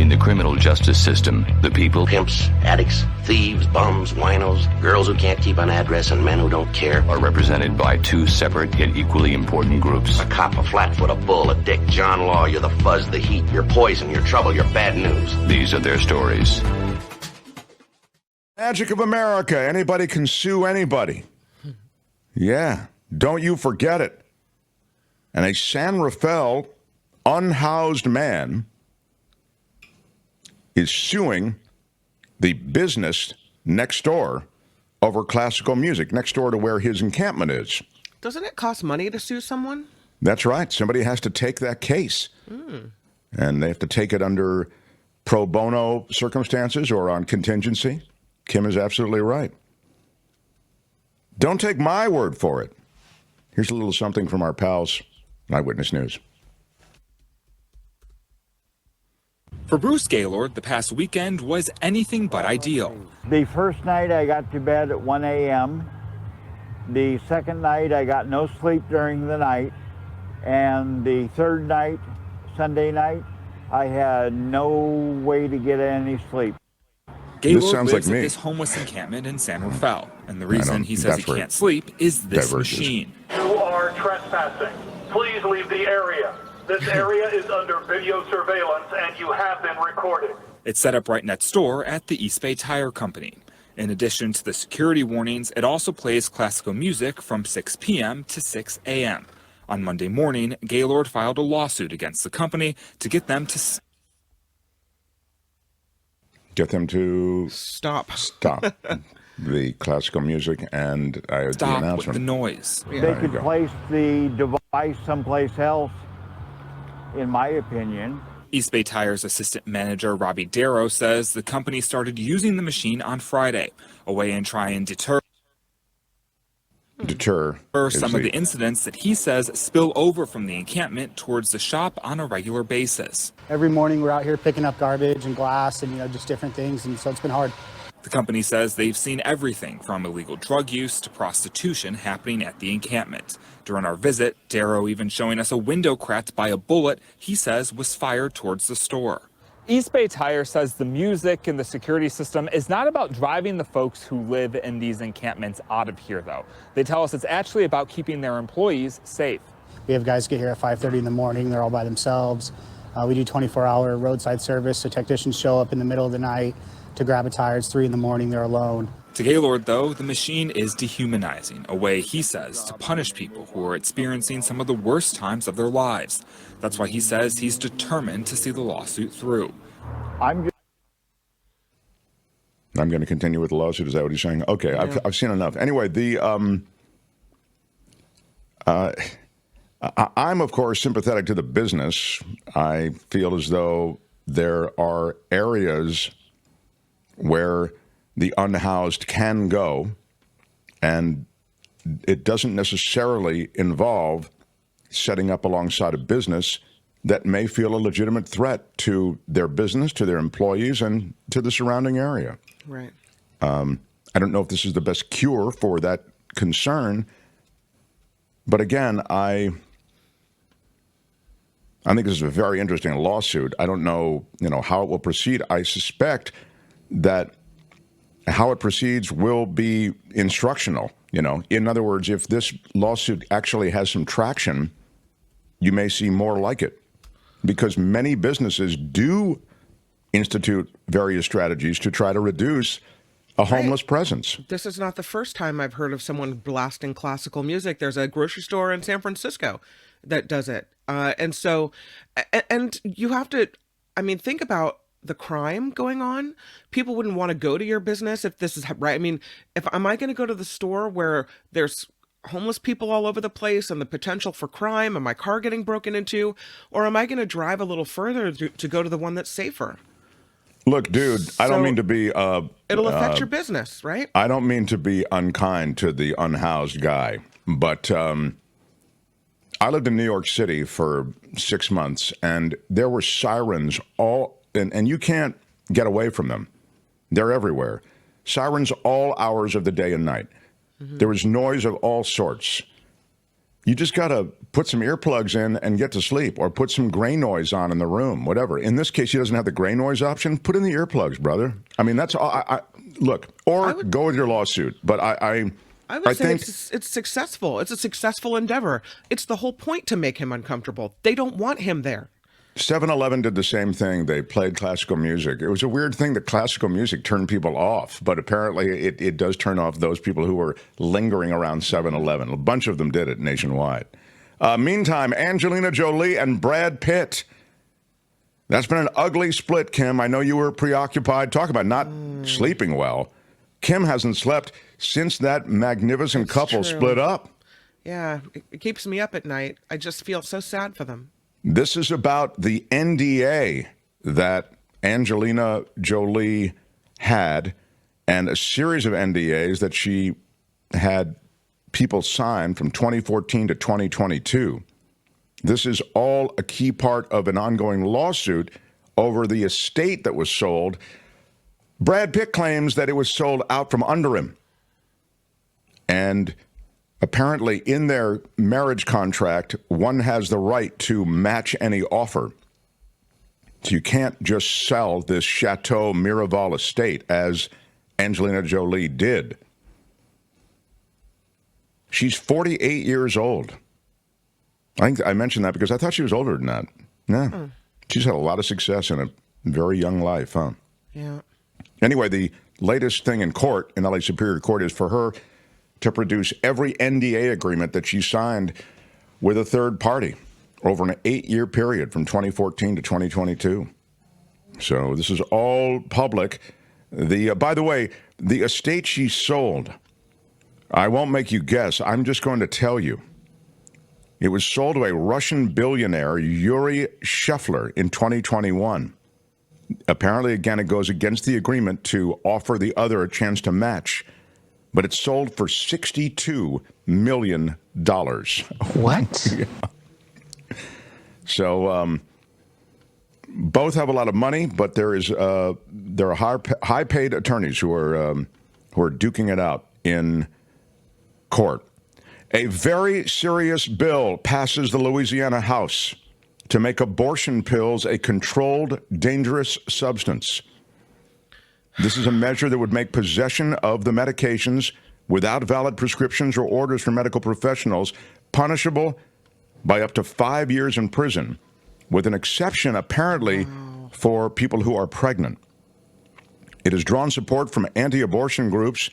In the criminal justice system, the people, pimps, addicts, thieves, bums, winos, girls who can't keep an address, and men who don't care, are represented by two separate yet equally important groups. A cop, a flatfoot, a bull, a dick, John Law. You're the fuzz, the heat, you're poison, you're trouble, you're bad news. These are their stories. Magic of America. Anybody can sue anybody. Yeah, don't you forget it. And a San Rafael unhoused man is suing the business next door over classical music, next door to where his encampment is. Doesn't it cost money to sue someone? That's right. Somebody has to take that case. And they have to take it under pro bono circumstances or on contingency. Kim is absolutely right. Don't take my word for it. Here's a little something from our pals, Eyewitness News. For Bruce Gaylord, the past weekend was anything but ideal. The first night I got to bed at 1 a.m. The second night I got no sleep during the night. And the third night, Sunday night, I had no way to get any sleep. Gaylord lives at this homeless encampment in San Rafael, and the reason he says he can't sleep is this machine. You are trespassing. Please leave the area. This area is under video surveillance, and you have been recorded. It's set up right next door at the East Bay Tire Company. In addition to the security warnings, it also plays classical music from 6 p.m. to 6 a.m. On Monday morning, Gaylord filed a lawsuit against the company to get them to stop the classical music and the announcement. With the noise. They could place the device someplace else, in my opinion. East Bay Tire's assistant manager Robbie Darrow says the company started using the machine on Friday, a way in try and deter some of the incidents that he says spill over from the encampment towards the shop on a regular basis. Every morning we're out here picking up garbage and glass and just different things, and so it's been hard. The company says they've seen everything from illegal drug use to prostitution happening at the encampment. During our visit, Darrow even showing us a window cracked by a bullet he says was fired towards the store. East Bay Tire says the music and the security system is not about driving the folks who live in these encampments out of here, though. They tell us it's actually about keeping their employees safe. We have guys get here at 5:30 in the morning. They're all by themselves. We do 24-hour roadside service, so technicians show up in the middle of the night to grab a tire. It's 3 in the morning. They're alone. To Gaylord, though, the machine is dehumanizing, a way, he says, to punish people who are experiencing some of the worst times of their lives. That's why he says he's determined to see the lawsuit through. I'm going to continue with the lawsuit. Is that what he's saying? Okay, yeah. I've seen enough. Anyway, I'm, of course, sympathetic to the business. I feel as though there are areas where the unhoused can go, and it doesn't necessarily involve setting up alongside a business that may feel a legitimate threat to their business, to their employees, and to the surrounding area. Right. I don't know if this is the best cure for that concern, but again, I think this is a very interesting lawsuit. I don't know, how it will proceed. I suspect that how it proceeds will be instructional. In other words, if this lawsuit actually has some traction, you may see more like it, because many businesses do institute various strategies to try to reduce a homeless presence. This is not the first time I've heard of someone blasting classical music. There's a grocery store in San Francisco that does it. And you have to, think about the crime going on. People wouldn't want to go to your business if this is right. Am I going to go to the store where there's homeless people all over the place and the potential for crime and my car getting broken into, or am I going to drive a little further to go to the one that's safer? Look, dude, I don't mean to be... it'll affect your business, right? I don't mean to be unkind to the unhoused guy, but I lived in New York City for 6 months, and there were sirens and you can't get away from them. They're everywhere. Sirens all hours of the day and night. Mm-hmm. There was noise of all sorts. You just got to put some earplugs in and get to sleep, or put some gray noise on in the room, whatever. In this case, he doesn't have the gray noise option. Put in the earplugs, brother. I mean, that's all. Look, or go with your lawsuit. But I would say think it's successful. It's a successful endeavor. It's the whole point to make him uncomfortable. They don't want him there. 7-Eleven did the same thing. They played classical music. It was a weird thing that classical music turned people off, but apparently it does turn off those people who were lingering around 7-Eleven. A bunch of them did it nationwide. Meantime, Angelina Jolie and Brad Pitt. That's been an ugly split, Kim. I know you were preoccupied. Talk about not sleeping well. Kim hasn't slept since that magnificent couple split up. Yeah, it keeps me up at night. I just feel so sad for them. This is about the NDA that Angelina Jolie had, and a series of NDAs that she had people sign from 2014 to 2022. This is all a key part of an ongoing lawsuit over the estate that was sold. Brad Pitt claims that it was sold out from under him. And apparently, in their marriage contract, one has the right to match any offer. So you can't just sell this Chateau Miraval estate as Angelina Jolie did. She's 48 years old. I think I mentioned that because I thought she was older than that. Yeah. She's had a lot of success in a very young life, huh? Yeah. Anyway, the latest thing in court, in LA Superior Court, is for her to produce every NDA agreement that she signed with a third party over an 8-year period from 2014 to 2022. So this is all public. By the way, the estate she sold, I won't make you guess. I'm just going to tell you. It was sold to a Russian billionaire, Yuri Shefler, in 2021. Apparently, again, it goes against the agreement to offer the other a chance to match. But it's sold for $62 million. What? Yeah. So both have a lot of money, but there are high-paid attorneys who are duking it out in court. A very serious bill passes the Louisiana House to make abortion pills a controlled, dangerous substance. This is a measure that would make possession of the medications without valid prescriptions or orders from medical professionals punishable by up to 5 years in prison, with an exception, apparently, for people who are pregnant. It has drawn support from anti-abortion groups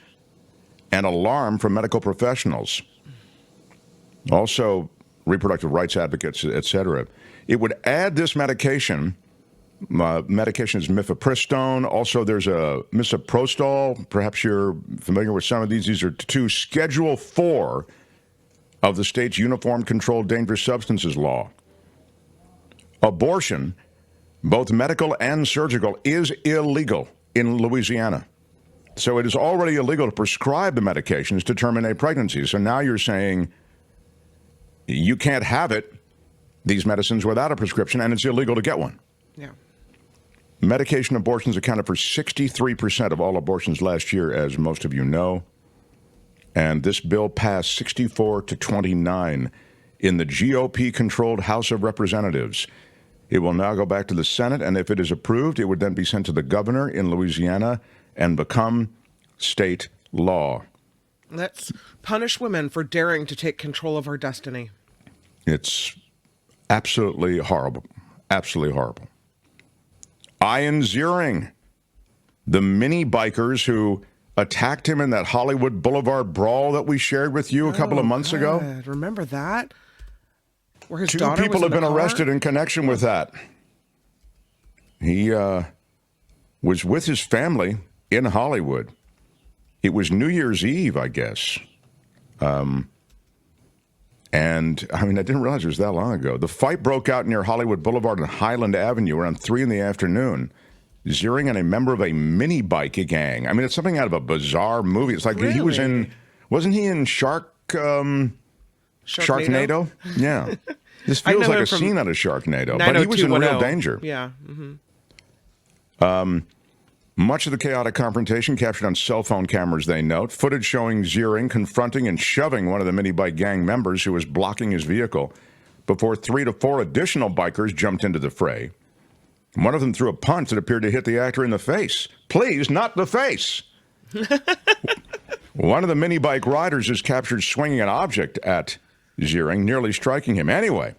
and alarm from medical professionals. Also, reproductive rights advocates, etc. It would add this medication. Medication is mifepristone. Also, there's a misoprostol. Perhaps you're familiar with some of these. These are two Schedule 4 of the state's Uniform Controlled Dangerous Substances Law. Abortion, both medical and surgical, is illegal in Louisiana. So it is already illegal to prescribe the medications to terminate pregnancy. So now you're saying you can't have these medicines without a prescription, and it's illegal to get one. Yeah. Medication abortions accounted for 63% of all abortions last year, as most of you know. And this bill passed 64 to 29 in the GOP-controlled House of Representatives. It will now go back to the Senate, and if it is approved, it would then be sent to the governor in Louisiana and become state law. Let's punish women for daring to take control of our destiny. It's absolutely horrible. Absolutely horrible. Ian Ziering, the mini bikers who attacked him in that Hollywood Boulevard brawl that we shared with you a couple of months ago. Remember that? Where his 2 daughter people was have in been the car? arrested in connection with that. He was with his family in Hollywood. It was New Year's Eve, I guess. And, I mean, I didn't realize it was that long ago. The fight broke out near Hollywood Boulevard and Highland Avenue around 3 in the afternoon. Ziering and a member of a mini bike gang. I mean, it's something out of a bizarre movie. It's like he was in, wasn't he in Sharknado? Yeah. This feels like a scene out of Sharknado, but he was in real danger. Yeah. Mm-hmm. Much of the chaotic confrontation captured on cell phone cameras, they note. Footage showing Yeilling confronting and shoving one of the mini bike gang members who was blocking his vehicle before 3 to 4 additional bikers jumped into the fray. One of them threw a punch that appeared to hit the actor in the face. Please, not the face. One of the mini bike riders is captured swinging an object at Yeilling, nearly striking him. Anyway,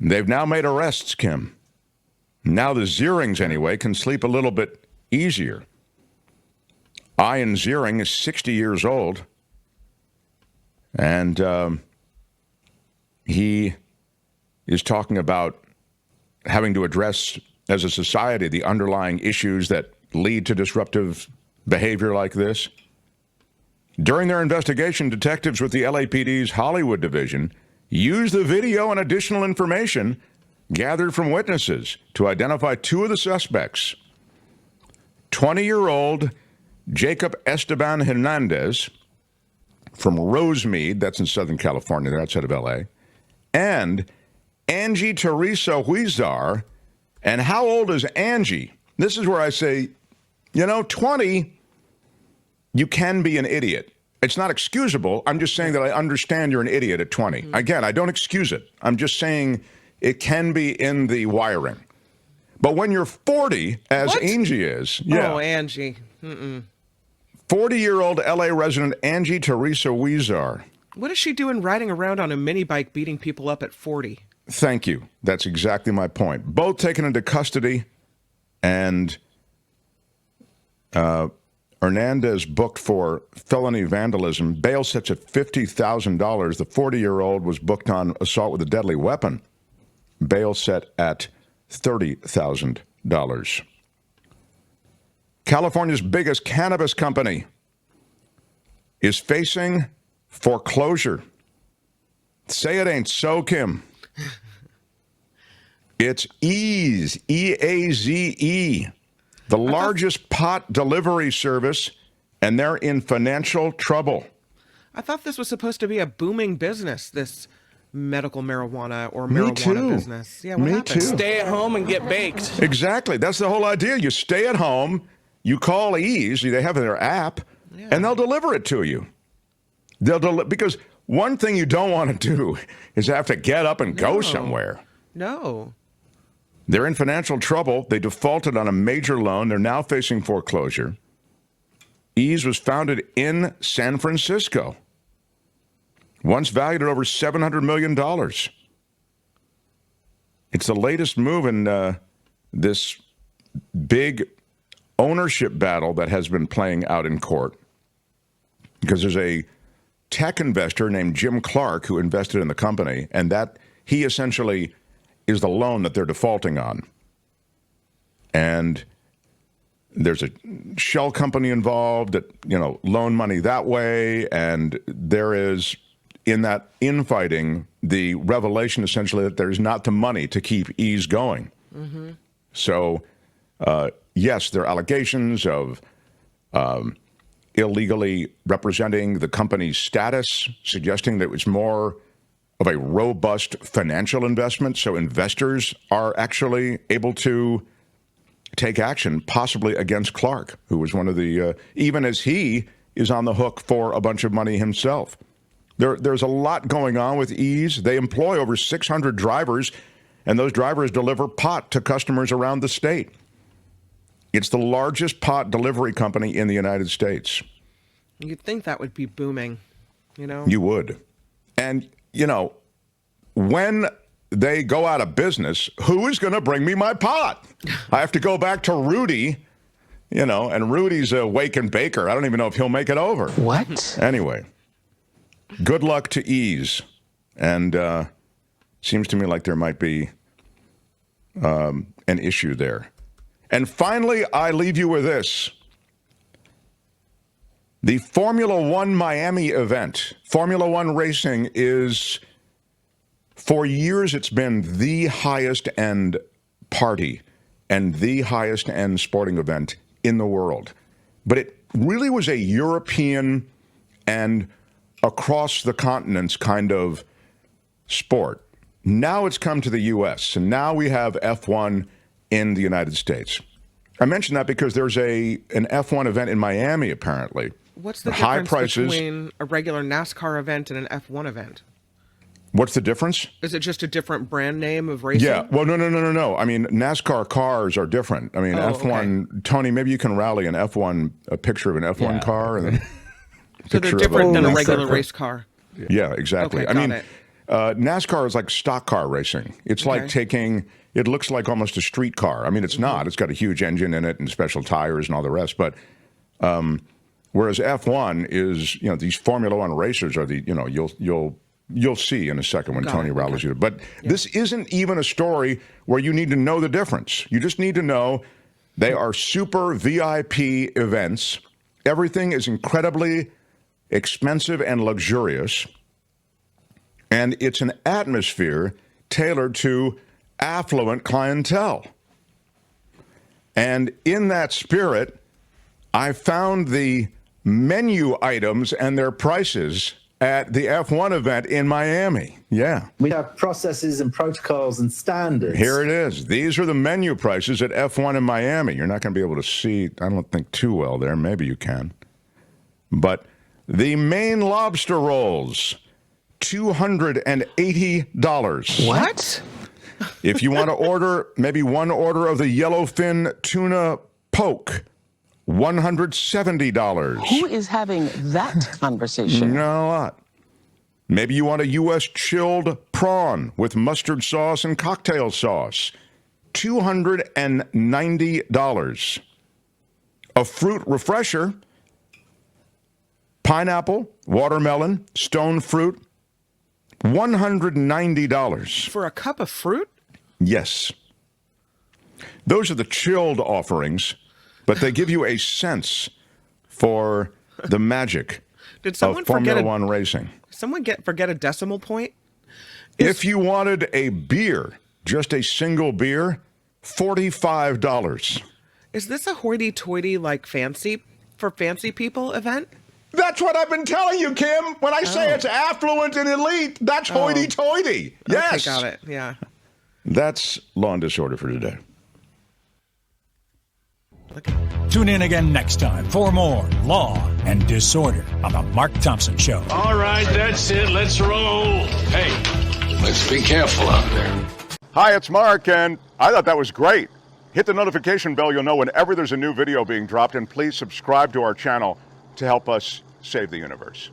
they've now made arrests, Kim. Now the Yeillings, anyway, can sleep a little bit easier. Ian Yeilling is 60 years old, and he is talking about having to address, as a society, the underlying issues that lead to disruptive behavior like this. During their investigation, detectives with the LAPD's Hollywood division used the video and additional information gathered from witnesses to identify 2 of the suspects. 20-year-old Jacob Esteban Hernandez from Rosemead, that's in Southern California, they're outside of L.A., and Angie Teresa Huizar. And how old is Angie? This is where I say, 20, you can be an idiot. It's not excusable. I'm just saying that I understand you're an idiot at 20. Again, I don't excuse it. I'm just saying it can be in the wiring. But when you're 40, as Angie is. Oh, Angie. 40-year-old L.A. resident Angie Teresa Huizar. What is she doing riding around on a mini bike beating people up at 40? Thank you. That's exactly my point. Both taken into custody, and Hernandez booked for felony vandalism. Bail sets at $50,000. The 40-year-old was booked on assault with a deadly weapon. Bail set at $30,000. California's biggest cannabis company is facing foreclosure. Say it ain't so, Kim. It's Eaze, E-A-Z-E, the largest pot delivery service, and they're in financial trouble. I thought this was supposed to be a booming business, this medical marijuana or marijuana business. Yeah, what happened? Too. Stay at home and get baked. Exactly. That's the whole idea. You stay at home, you call Eaze, they have their app, and they'll deliver it to you. Because one thing you don't want to do is have to get up and go somewhere. No. They're in financial trouble. They defaulted on a major loan. They're now facing foreclosure. Eaze was founded in San Francisco, once valued at over $700 million. It's the latest move in this big ownership battle that has been playing out in court, because there's a tech investor named Jim Clark who invested in the company, and that he essentially is the loan that they're defaulting on. And there's a shell company involved that, loan money that way, and there is, in that infighting, the revelation essentially that there's not the money to keep Eaze going. So, yes, there are allegations of illegally representing the company's status, suggesting that it was more of a robust financial investment, so investors are actually able to take action, possibly against Clark, who was one of the, even as he is on the hook for a bunch of money himself. There's a lot going on with Eaze. They employ over 600 drivers, and those drivers deliver pot to customers around the state. It's the largest pot delivery company in the United States. You'd think that would be booming, You would. And, when they go out of business, who is going to bring me my pot? I have to go back to Rudy, and Rudy's a wake and baker. I don't even know if he'll make it over. What? Anyway, good luck to Eaze. And seems to me like there might be an issue there. And finally, I leave you with this. The Formula One Miami event. Formula One racing is, for years, it's been the highest end party and the highest end sporting event in the world. But it really was a European and across the continents kind of sport. Now it's come to the U.S., and now we have F1 in the United States. I mentioned that because there's an F1 event in Miami, apparently. What's the High difference prices. between a regular NASCAR event and an F1 event? What's the difference? Is it just a different brand name of racing? Yeah. Well, no. I mean, NASCAR cars are different. I mean, F1. Okay. Tony, maybe you can rally a picture of an F1 car, and then so they're different than a regular race car. Yeah, exactly. Okay, I mean, NASCAR is like stock car racing. It's like taking. It looks like almost a street car. I mean, it's not. It's got a huge engine in it and special tires and all the rest. But whereas F1 is, these Formula One racers are the, you'll see in a second when Tony rallies you. But this isn't even a story where you need to know the difference. You just need to know they are super VIP events. Everything is incredibly expensive and luxurious. And it's an atmosphere tailored to affluent clientele. And in that spirit, I found the menu items and their prices at the F1 event in Miami. Yeah. We have processes and protocols and standards. Here it is. These are the menu prices at F1 in Miami. You're not going to be able to see, I don't think, too well there. Maybe you can. But the Maine lobster rolls, $280. What? If you want to order maybe one order of the yellowfin tuna poke, $170. Who is having that conversation? No, a lot. Maybe you want a U.S. chilled prawn with mustard sauce and cocktail sauce, $290. A fruit refresher, pineapple, watermelon, stone fruit, $190. For a cup of fruit? Yes. Those are the chilled offerings, but they give you a sense for the magic Did someone of Formula forget One racing. Someone forget a decimal point? If you wanted a beer, just a single beer, $45. Is this a hoity-toity, like fancy people event? That's what I've been telling you, Kim. When I say it's affluent and elite, that's hoity-toity. Yes. Okay, got it. Yeah. That's Law and Disorder for today. Tune in again next time for more Law and Disorder on the Mark Thompson Show. All right, that's it. Let's roll. Hey, let's be careful out there. Hi, it's Mark, and I thought that was great. Hit the notification bell. You'll know whenever there's a new video being dropped, and please subscribe to our channel to help us save the universe.